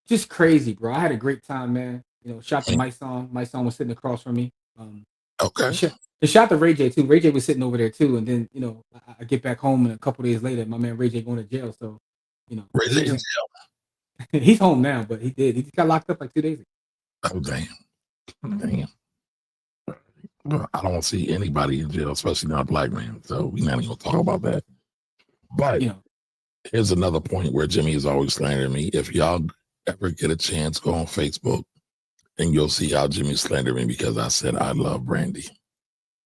Speaker 2: just crazy, bro. I had a great time, man. Shout to my song. My song was sitting across from me.
Speaker 1: Okay.
Speaker 2: And shout to Ray J too. Ray J was sitting over there too. And then I get back home, and a couple days later, my man Ray J going to jail. So
Speaker 1: Ray J in jail.
Speaker 2: He's home now, but he just got locked up like 2 days ago.
Speaker 1: Oh damn. Well, I don't see anybody in jail, especially not a black man. So we're not even gonna talk about that. But here's another point where Jimmy is always slandering me. If y'all ever get a chance, go on Facebook and you'll see how Jimmy slandered me because I said I love Brandy.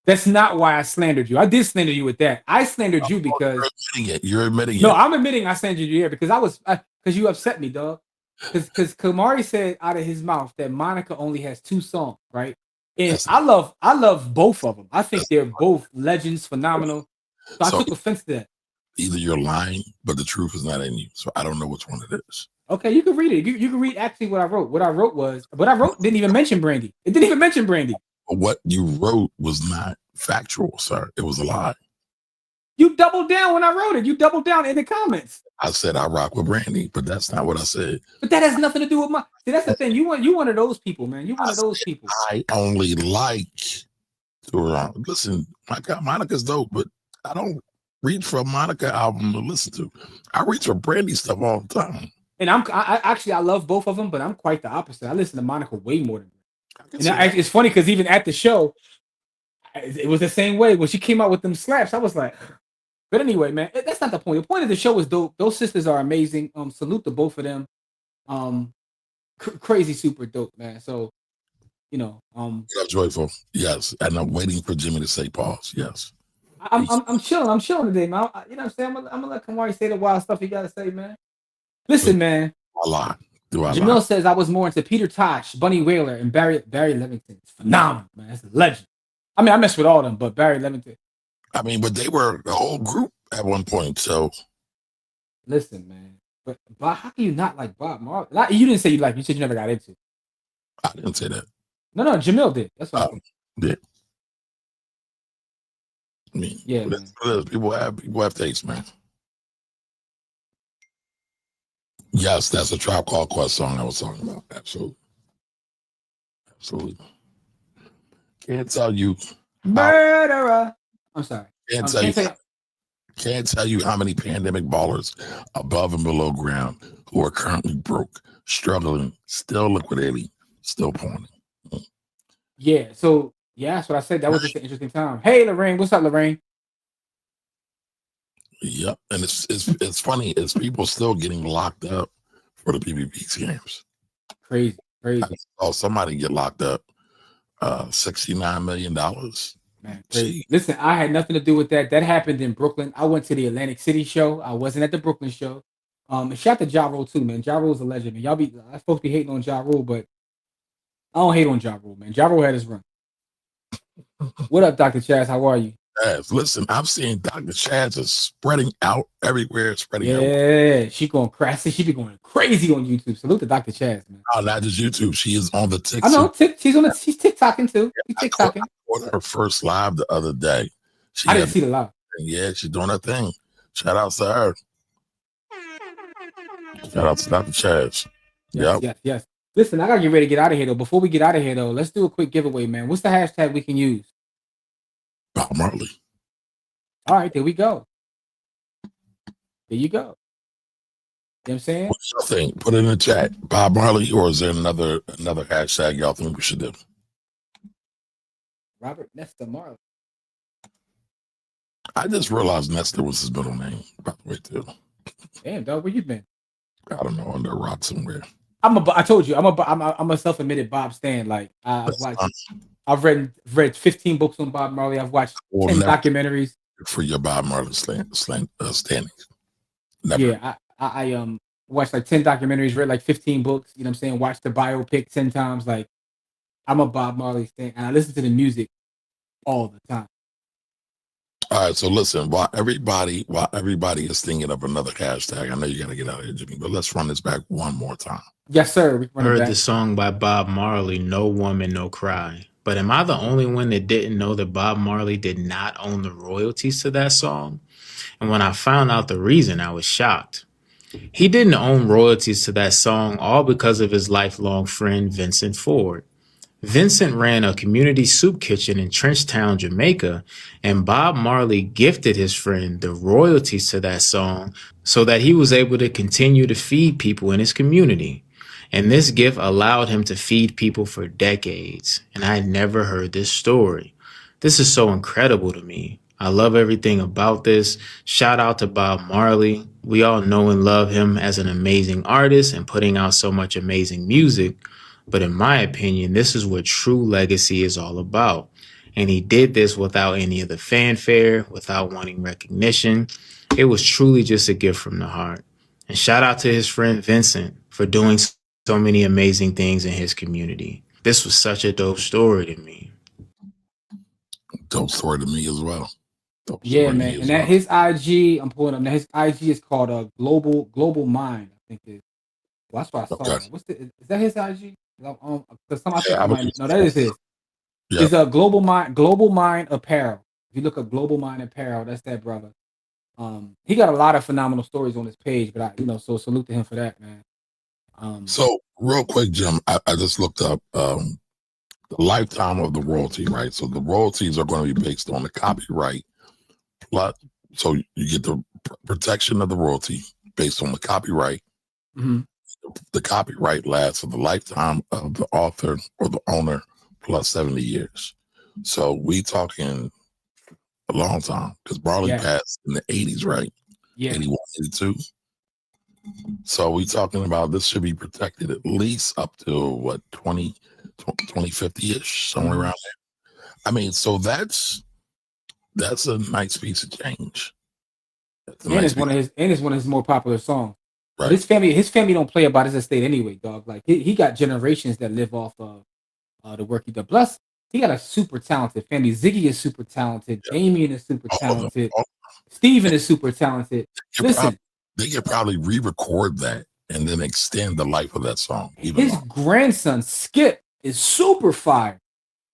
Speaker 2: That's not why I slandered you. I did slander you with that. I slandered you because
Speaker 1: you're admitting it.
Speaker 2: No, I'm admitting I slandered you here because because you upset me, dog. Because Kamari said out of his mouth that Monica only has 2 songs, right? And
Speaker 1: That's
Speaker 2: I love both of them. I think they're both legends, phenomenal. So I
Speaker 1: so
Speaker 2: took offense to that.
Speaker 1: either you're lying, but the truth is not in you. So I don't know which one it is.
Speaker 2: Okay, you can read it. You can read actually what I wrote. What I wrote didn't even mention Brandy. It didn't even mention Brandy.
Speaker 1: But what you wrote was not factual, sir. It was a lie.
Speaker 2: You doubled down when I wrote it. You doubled down in the comments.
Speaker 1: I said I rock with Brandy, but that's not what I said.
Speaker 2: But that has nothing to do with my. See, that's the thing. You one of those people, man. You one of those people.
Speaker 1: I only like to listen. My God, Monica's dope, but I don't reach for a Monica album to listen to. I reach for Brandy stuff all the time.
Speaker 2: And I love both of them, but I'm quite the opposite. I listen to Monica way more than that. And it's funny because even at the show, it was the same way. When she came out with them slaps, I was like, but anyway, man, that's not the point. The point of the show is dope. Those sisters are amazing. Salute to both of them. Crazy, super dope, man. So,
Speaker 1: joyful, yes. And I'm waiting for Jimmy to say pause. Yes.
Speaker 2: I'm chilling. I'm chilling today, man. You know what I'm saying? I'm gonna let Kamari say the wild stuff he gotta say, man. Listen, man.
Speaker 1: I lie.
Speaker 2: Jamil says I was more into Peter Tosh, Bunny Wailer, and Barry Levinson. It's phenomenal, man. It's a legend. I mean, I mess with all of them, but Barry Levinson.
Speaker 1: I mean, but they were the whole group at one point. So
Speaker 2: listen, man. But how can you not like Bob Marley? You didn't say you like. You said you never got into.
Speaker 1: I didn't say that.
Speaker 2: No, Jamil did. That's what.
Speaker 1: Yeah. I mean,
Speaker 2: yeah.
Speaker 1: People have taste, man. Yes, that's a Tribe Called Quest song I was talking about. Absolutely. Can't tell you.
Speaker 2: Murderer. I'm sorry.
Speaker 1: Can't tell you how many pandemic ballers above and below ground who are currently broke, struggling, still liquidating, still pawning.
Speaker 2: Yeah. So that's what I said. That was just an interesting time. Hey, Lorraine, what's up, Lorraine?
Speaker 1: Yep, and it's funny. It's people still getting locked up for the PPP scams.
Speaker 2: Crazy.
Speaker 1: I saw somebody get locked up. $69 million.
Speaker 2: Man, crazy. Listen, I had nothing to do with that. That happened in Brooklyn. I went to the Atlantic City show. I wasn't at the Brooklyn show. And shout out to Ja Rule too, man. Ja Rule's a legend, man. I'm supposed to be hating on Ja Rule, but I don't hate on Ja Rule, man. Ja Rule had his run. What up, Dr. Chaz? How are you?
Speaker 1: Yes, listen, I'm seeing Dr. Chaz is spreading out everywhere, out.
Speaker 2: Yeah, she going crazy. She be going crazy on YouTube. Salute to Dr. Chaz, man.
Speaker 1: Oh, not just YouTube. She is on the TikTok.
Speaker 2: I know. She's TikToking too. She's TikToking.
Speaker 1: I caught her first live the other day.
Speaker 2: I didn't see the live.
Speaker 1: Yeah, she's doing her thing. Shout out to her. Shout out to Dr. Chaz.
Speaker 2: Yes. Listen, I gotta get ready to get out of here though. Before we get out of here though, let's do a quick giveaway, man. What's the hashtag we can use?
Speaker 1: Bob Marley.
Speaker 2: All right, there we go. There you go. You know what I'm saying?
Speaker 1: What y'all think? Put it in the chat. Bob Marley, or is there another hashtag y'all think we should do?
Speaker 2: Robert Nesta Marley.
Speaker 1: I just realized Nesta was his middle name, by the way, too.
Speaker 2: Damn, dog, where you been?
Speaker 1: I don't know, under a rock somewhere.
Speaker 2: I told you, I'm a self-admitted Bob stan. Like I've read 15 books on Bob Marley. I've watched 10 documentaries.
Speaker 1: For your Bob Marley standings. Never.
Speaker 2: Yeah, I watched like 10 documentaries, read like 15 books. You know what I'm saying? Watched the biopic 10 times. Like I'm a Bob Marley stan, and I listen to the music all the time.
Speaker 1: All right, so listen, while everybody is thinking of another hashtag, I know you got to get out of here, Jimmy, but let's run this back one more time.
Speaker 2: Yes, sir.
Speaker 3: I heard the song by Bob Marley, No Woman, No Cry. But am I the only one that didn't know that Bob Marley did not own the royalties to that song? And when I found out the reason, I was shocked. He didn't own royalties to that song, all because of his lifelong friend, Vincent Ford. Vincent ran a community soup kitchen in Trenchtown, Jamaica, and Bob Marley gifted his friend the royalties to that song so that he was able to continue to feed people in his community. And this gift allowed him to feed people for decades. And I had never heard this story. This is so incredible to me. I love everything about this. Shout out to Bob Marley. We all know and love him as an amazing artist and putting out so much amazing music. But in my opinion, this is what true legacy is all about. And he did this without any of the fanfare, without wanting recognition. It was truly just a gift from the heart. And shout out to his friend Vincent. for doing so many amazing things in his community. This was such a dope story to me.
Speaker 1: Dope story to me as well. Dope
Speaker 2: Yeah,
Speaker 1: story to
Speaker 2: man.
Speaker 1: me
Speaker 2: And
Speaker 1: as
Speaker 2: that
Speaker 1: well.
Speaker 2: his IG, I'm pulling up now. His IG is called Global Mind. I think it. Well, that's what I saw.
Speaker 1: Okay.
Speaker 2: That. Is that his IG? Because I
Speaker 1: Yeah,
Speaker 2: think
Speaker 1: I
Speaker 2: I
Speaker 1: was
Speaker 2: might. No, that is his.
Speaker 1: yeah.
Speaker 2: It's a Global Mind Apparel. If you look up Global Mind Apparel, that's that brother. He got a lot of phenomenal stories on his page, but so salute to him for that, man.
Speaker 1: So real quick, Jim, I just looked up the lifetime of the royalty, right? So the royalties are going to be based on the copyright plus, so you get the protection of the royalty based on the copyright.
Speaker 2: mhm.
Speaker 1: The copyright lasts for the lifetime of the author or the owner plus 70 years. So we talking a long time because Marley
Speaker 2: Yeah,
Speaker 1: passed in the 80s, right?
Speaker 2: yeah.
Speaker 1: 81, 82. So we talking about this should be protected at least up to what 2050-ish, somewhere
Speaker 2: Mhm.
Speaker 1: around there. I mean, so that's a nice piece of change. That's a
Speaker 2: And
Speaker 1: nice
Speaker 2: it's
Speaker 1: piece,
Speaker 2: one of his more popular songs. But
Speaker 1: right?
Speaker 2: his family don't play about his estate anyway, dog. Like he got generations that live off of the work he did. Plus, he got a super talented family. Ziggy is super talented.
Speaker 1: Yeah.
Speaker 2: Damien is super
Speaker 1: All of them.
Speaker 2: talented.
Speaker 1: All,
Speaker 2: Steven is super talented. Listen,
Speaker 1: they could probably re-record that and then extend the life of that song even
Speaker 2: his
Speaker 1: longer.
Speaker 2: grandson Skip is super fire.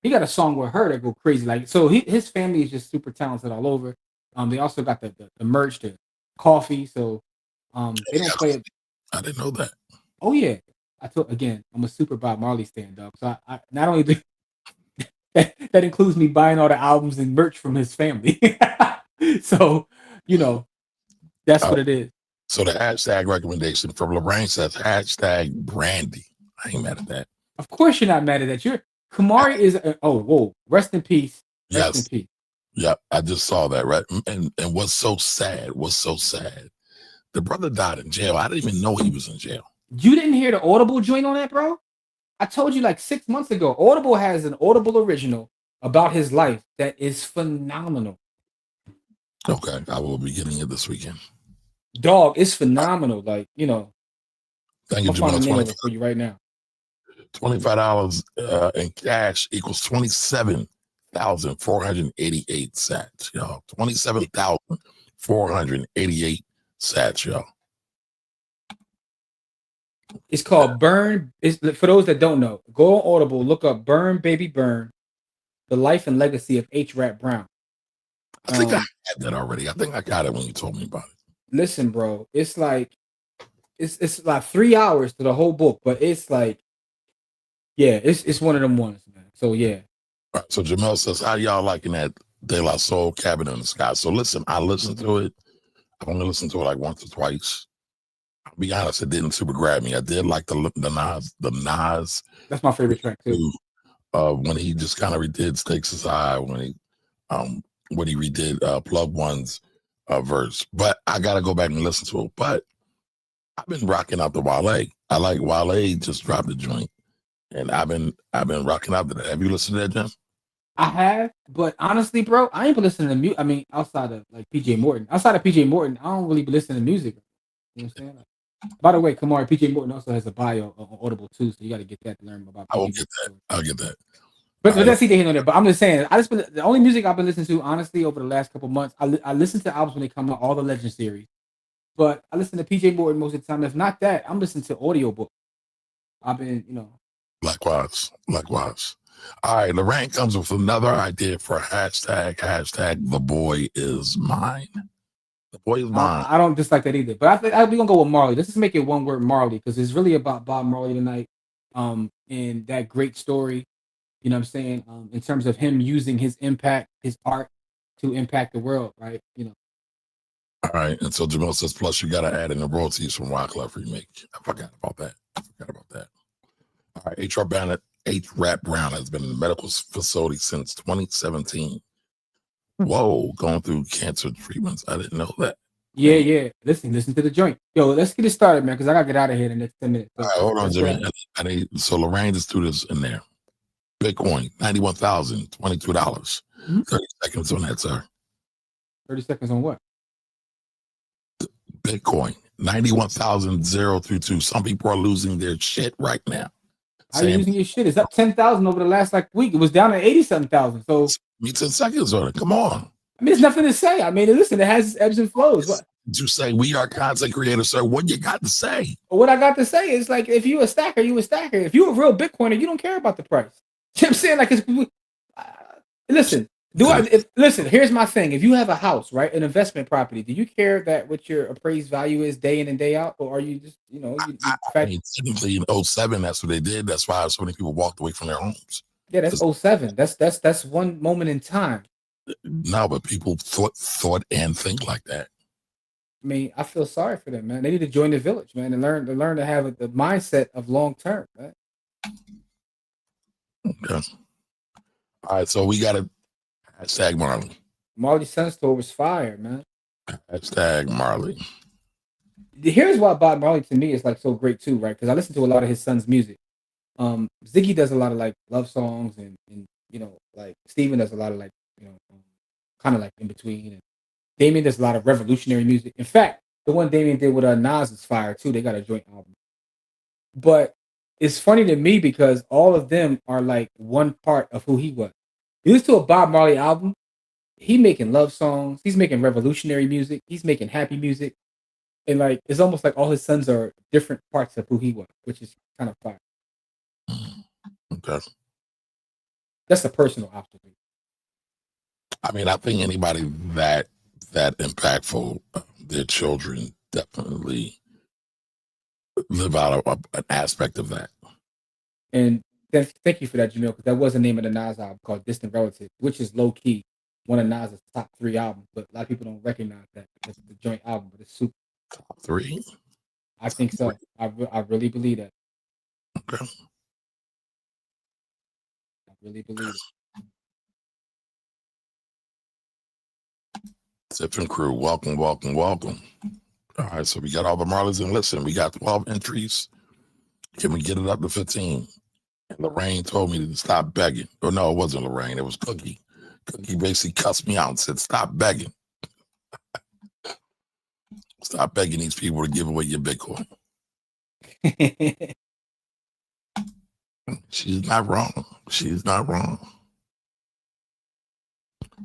Speaker 2: He got a song with her that go crazy. Like so, his family is just super talented all over. They also got the merch, the coffee. So, they don't play it.
Speaker 1: I didn't know that.
Speaker 2: Oh yeah, I'm a super Bob Marley stand dog. So I not only do that includes me buying all the albums and merch from his family. So, that's
Speaker 1: Uh,
Speaker 2: what it is.
Speaker 1: so the hashtag recommendation from Lorraine says hashtag brandy. I ain't mad at that.
Speaker 2: Of course, you're not mad at that. Kamari is. Oh, whoa! Rest in peace. Rest in
Speaker 1: Yes.
Speaker 2: peace.
Speaker 1: Yep. I just saw that, right? And what's so sad, the brother died in jail. I didn't even know he was in jail.
Speaker 2: You didn't hear the Audible joint on that, bro? I told you like 6 months ago. Audible has an Audible original about his life that is phenomenal.
Speaker 1: Okay. I will be getting it this weekend.
Speaker 2: Dog, it's phenomenal. Like, I'm
Speaker 1: Thank you,
Speaker 2: gonna find
Speaker 1: Jamel.
Speaker 2: the name of it for you right now.
Speaker 1: $25 in cash equals 27,488 sats, y'all. 27,488 sats, y'all.
Speaker 2: It's called Burn. It's for those that don't know. Go on Audible, look up Burn Baby Burn, the life and legacy of H. Rap Brown.
Speaker 1: I think I had that already. I think I got it when you told me about it.
Speaker 2: Listen, bro, it's like 3 hours to the whole book, but it's like, yeah, it's one of them ones, man. So yeah.
Speaker 1: All right, so Jamel says, how y'all liking that De La Soul Cabin in the Sky? So listen, I listened to it. I've only listened to it like once or twice. I'll be honest, it didn't super grab me. I did like the Nas.
Speaker 2: That's my favorite track too.
Speaker 1: When he just kind of redid Stakes Aside, when he redid Plug One's verse. But I gotta go back and listen to it. But I've been rocking out the Wale. I like Wale just dropped the joint. And I've been rocking out to that. Have you listened to that, Jim?
Speaker 2: I have, but honestly, bro, I ain't been listening to music. I mean, outside of like PJ Morton. Outside of PJ Morton, I don't really be listening to music. You know what I'm saying? Like, by the way, Kamari, PJ Morton also has a bio on Audible too, so you got to get that to learn about.
Speaker 1: I will get that. I'll get that.
Speaker 2: But that's either here nor there. But I'm just saying, the only music I've been listening to, honestly, over the last couple months, I listen to albums when they come out, all the Legend series. But I listen to PJ Morton most of the time. If not that, I'm listening to audiobook. I've been,
Speaker 1: Likewise. All right, Lorraine comes with another idea for a hashtag the boy is mine. The boy is mine.
Speaker 2: I don't dislike that either. But I think we're gonna go with Marley. Let's just make it one word Marley, because it's really about Bob Marley tonight. And that great story, you know what I'm saying? In terms of him using his impact, his art to impact the world, right?
Speaker 1: All right, and so Jamil says, plus you got to add in the royalties from Wyclef remake. I forgot about that. All right, H. Rap Brown has been in the medical facility since 2017. Whoa, going through cancer treatments. I didn't know that.
Speaker 2: Yeah. Listen to the joint. Yo, let's get it started, man, because I gotta get out of here in the next 10 minutes. So,
Speaker 1: all right, hold on, Jimmy. So Lorraine just threw this in there. Bitcoin, $91,022. 30 seconds on that, sir.
Speaker 2: 30 seconds on what?
Speaker 1: Bitcoin, 91,000 Some people are losing their shit right now.
Speaker 2: How are you losing your shit? It's up 10,000 over the last like week. It was down at 80-something thousand. So
Speaker 1: me 10 seconds on it. Come on.
Speaker 2: I mean, there's nothing to say. I mean, listen, it has its ebbs and flows. What?
Speaker 1: You say we are content creators, sir. What you got to say?
Speaker 2: What I got to say is like, if you a stacker, you a stacker. If you a real Bitcoiner, you don't care about the price. You know what I'm saying? Like, listen, listen, here's my thing. If you have a house, right, an investment property, do you care that what your appraised value is day in and day out? Or are you just,
Speaker 1: I mean, technically in 07, that's what they did. That's why so many people walked away from their homes.
Speaker 2: Yeah, that's 07. That's one moment in time.
Speaker 1: No, but people thought and think like that.
Speaker 2: I mean, I feel sorry for them, man. They need to join the village, man, and learn to have the mindset of long term, man.
Speaker 1: Okay. All right, so we got a hashtag Marley.
Speaker 2: Marley's Sun Store was fire, man.
Speaker 1: Hashtag Marley.
Speaker 2: Here's why Bob Marley to me is like so great too, right? Because I listen to a lot of his son's music. Ziggy does a lot of like love songs, and like Steven does a lot of like kind of like in between, and Damien does a lot of revolutionary music. In fact, the one Damien did with Nas is fire too. They got a joint album. But it's funny to me because all of them are like one part of who he was. You listen to a Bob Marley album, he making love songs, he's making revolutionary music, he's making happy music. And like it's almost like all his sons are different parts of who he was, which is kind of fire.
Speaker 1: Okay.
Speaker 2: That's a personal obstacle.
Speaker 1: I mean, I think anybody that impactful, their children definitely live out of an aspect of that.
Speaker 2: And thank you for that, Jamil, because that was the name of the Nas album called Distant Relative, which is low key one of Nas's top 3 albums, but a lot of people don't recognize that it's the joint album, but it's super.
Speaker 1: Top 3?
Speaker 2: I think so. I really believe that.
Speaker 1: Okay.
Speaker 2: I really believe it.
Speaker 1: Tiff and crew, welcome. All right, so we got all the Marleys, and listen, we got 12 entries. Can we get it up to 15? And Lorraine told me to stop begging. Oh, no, it wasn't Lorraine. It was Cookie. Cookie basically cussed me out and said, stop begging. Stop begging these people to give away your Bitcoin. She's not wrong.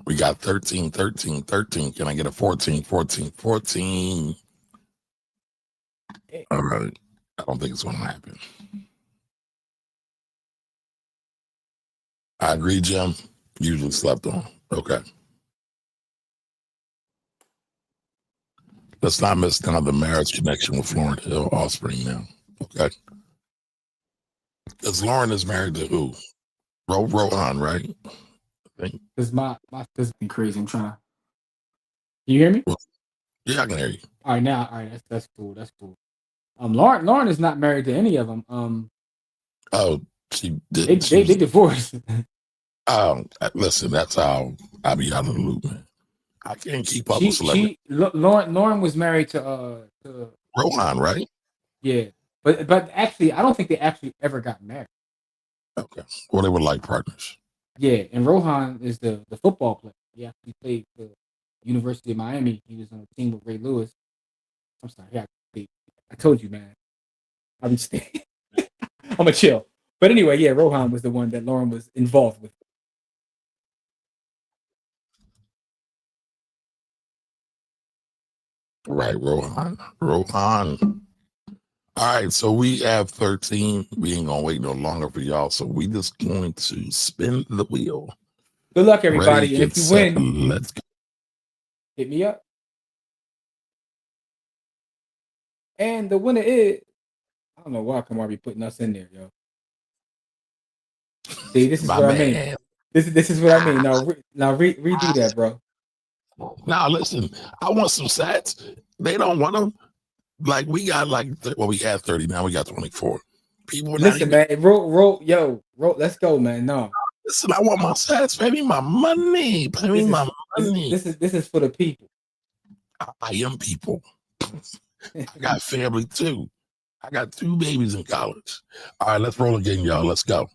Speaker 1: We got 13. Can I get a 14? All right. I don't think it's going to happen. I agree, Jim. Usually slept on. Okay. Let's not miss another marriage connection with Lauren Hill offspring now. Okay. Because Lauren is married to who? Rohan, right? I think.
Speaker 2: This my this has been crazy. I'm trying to. You hear me?
Speaker 1: Well, yeah, I can hear you.
Speaker 2: All right. That's cool. Lauren is not married to any of them.
Speaker 1: Oh, she did.
Speaker 2: They divorced.
Speaker 1: Listen, that's how I be out of the loop, man. I can't keep up with celebrity.
Speaker 2: Lauren was married to
Speaker 1: Rohan, right?
Speaker 2: Yeah, but actually, I don't think they actually ever got married.
Speaker 1: Okay. Well, they were like partners.
Speaker 2: Yeah, and Rohan is the football player. Yeah, he played for University of Miami. He was on a team with Ray Lewis. I'm sorry, I told you, man. I'm a chill. But anyway, yeah, Rohan was the one that Lauren was involved with.
Speaker 1: Right, Rohan. All right, so we have 13. We ain't gonna wait no longer for y'all. So we just going to spin the wheel.
Speaker 2: Good luck, everybody.
Speaker 1: Ready,
Speaker 2: and if you win,
Speaker 1: let's go.
Speaker 2: Hit me up. And the winner is, I don't know why Kamar be putting us in there, yo. See, this is what I mean. This is what I mean. Now redo that, bro.
Speaker 1: Now listen, I want some sats. They don't want them. Like we got we had 30, now we got 24. People
Speaker 2: listen, man. Roll. Let's go, man. No.
Speaker 1: Listen, I want my sats. Pay me my money.
Speaker 2: This is for the people.
Speaker 1: I am people. I got family too. I got 2 babies in college. All right, let's roll again, y'all. Let's go.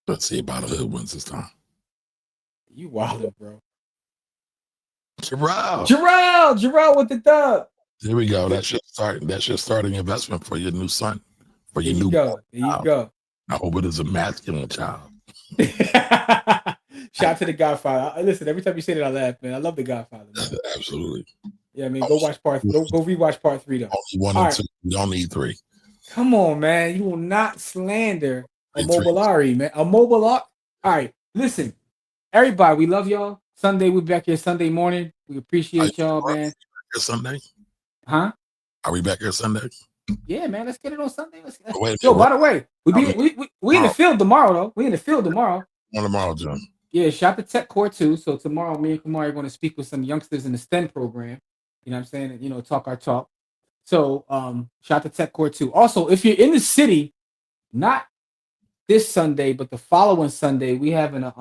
Speaker 1: Let's see about a hood wins this time.
Speaker 2: You wildin', bro. Jarrell with the dub.
Speaker 1: There we go. That's your starting investment for your new son, for
Speaker 2: There
Speaker 1: your
Speaker 2: you
Speaker 1: new
Speaker 2: go. There you
Speaker 1: child.
Speaker 2: go.
Speaker 1: I hope it is a masculine child.
Speaker 2: Shout out to the Godfather. Listen, every time you say that, I laugh, man. I love the Godfather, man.
Speaker 1: Absolutely.
Speaker 2: Yeah, I mean, go rewatch part 3 though.
Speaker 1: Only 1
Speaker 2: All
Speaker 1: and
Speaker 2: right.
Speaker 1: 2. You don't need 3.
Speaker 2: Come on, man. You will not slander a
Speaker 1: And 3.
Speaker 2: Mobilari, man. A Mobilar. All right. Listen, everybody, we love y'all. Sunday, we'll be back here Sunday morning. We appreciate y'all, man.
Speaker 1: Sunday?
Speaker 2: Huh?
Speaker 1: Are we back here Sunday?
Speaker 2: Yeah, man. Let's get it on Sunday.
Speaker 1: Yo,
Speaker 2: by the way, we in the field tomorrow, though. We in the field tomorrow.
Speaker 1: On tomorrow, John.
Speaker 2: Yeah, shout to Tech Core too. So tomorrow, me and Kamari are going to speak with some youngsters in the STEM program. You know what I'm saying? You know, talk our talk. So shout to Tech Core too. Also, if you're in the city, not this Sunday, but the following Sunday, we having a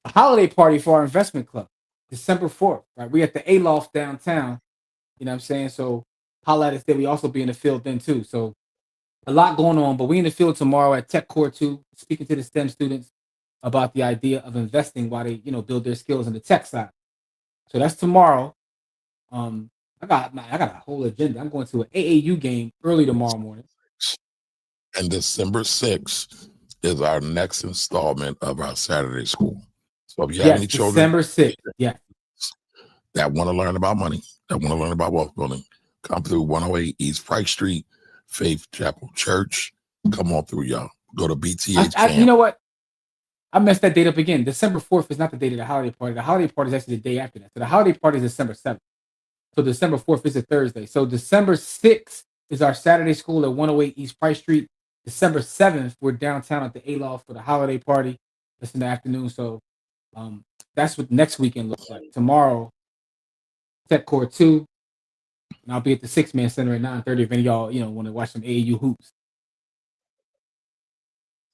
Speaker 2: holiday party for our investment club, December 4th. Right, we at the Aloft downtown. You know what I'm saying? So holla at us there. We also be in the field then too. So a lot going on, but we in the field tomorrow at Tech Core 2, speaking to the STEM students about the idea of investing while they, build their skills in the tech side. So that's tomorrow. I got a whole agenda. I'm going to an AAU game early tomorrow morning.
Speaker 1: And December 6th is our next installment of our Saturday school. So if you have any children,
Speaker 2: December 6th,
Speaker 1: that want to learn about money, that want to learn about wealth building, come through 108 East Price Street, Faith Chapel Church. Come on through, y'all. Go to BTH camp.
Speaker 2: You know what? I messed that date up again. December 4th is not the date of the holiday party. The holiday party is actually the day after that. So the holiday party is December 7th. So December 4th is a Thursday. So December 6th is our Saturday school at 108 East Price Street. December 7th, we're downtown at the Aloft for the holiday party. That's in the afternoon. So that's what next weekend looks like. Tomorrow, Tech Core 2. And I'll be at the 6-Man Center at 9:30 if any of y'all, want to watch some AAU hoops.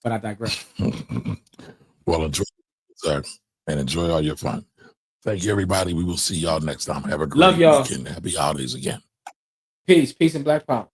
Speaker 2: But I digress.
Speaker 1: Well, enjoy, sir, and enjoy all your fun. Thank you, everybody. We will see y'all next time. Have a great weekend. Happy holidays again.
Speaker 2: Peace and Black Power.